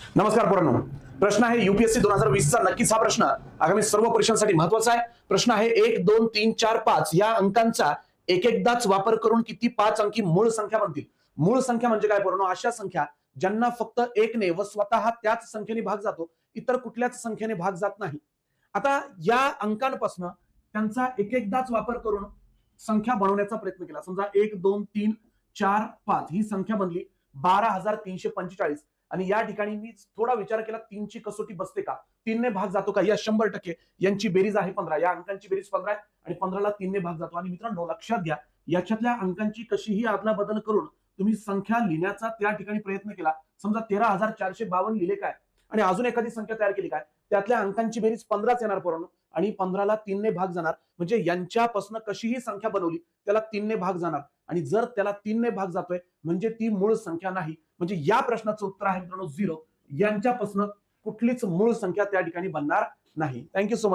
नमस्कार पोरांनो, प्रश्न आहे यूपीएससी 2020 चा। नक्कीच हा प्रश्न आगामी सर्व परीक्षांसाठी महत्वाचा आहे। प्रश्न आहे 1 2 3 4 5 या अंकांचा एकदाच वापर करून किती 5 अंकी मूळ संख्या बनतील। मूळ संख्या म्हणजे काय पोरांनो? अशा संख्या ज्यांना फक्त 1 ने व स्वतः त्याच संख्येने भाग जातो, इतर कुठल्याच संख्येने भाग जात नाही। आता या अंकांपासून त्यांचा एकदाच वापर करून संख्या बनवण्याचा प्रयत्न केला। समजा 1 2 3 4 5 ही संख्या बनली 12345 आणि या ठिकाणी मी थोडा विचार केला, 3 ची कसोटी बसते का, 3 ने भाग जातो का? या 100% यांची बेरीज आहे 15, या अंकांची बेरीज 15 आहे आणि 15 ला 3 ने भाग जातो। आणि मित्रांनो लक्षात घ्या, याच्यातल्या अंकांची कशीही आदला बदल करून तुम्ही संख्या लिहिण्याचा त्या ठिकाणी प्रयत्न केला। समजा 13452 लिहिले काय आणि अजून एखादी संख्या तयार केली काय, त्यातल्या अंकांची बेरीज 15च येणार पोरांनो आणि 15 ला 3 ने भाग जाणार। म्हणजे यांच्यापासून कशीही संख्या बनवली त्याला 3 ने भाग जाणार आणि जर त्याला 3 ने भाग जातोय म्हणजे ती मूळ संख्या नाही। म्हणजे या प्रश्नाचं उत्तर आहे मित्रांनो 0। यांच्यापासून कुठलीच मूळ संख्या त्या ठिकाणी बनणार नाही। Thank you so much.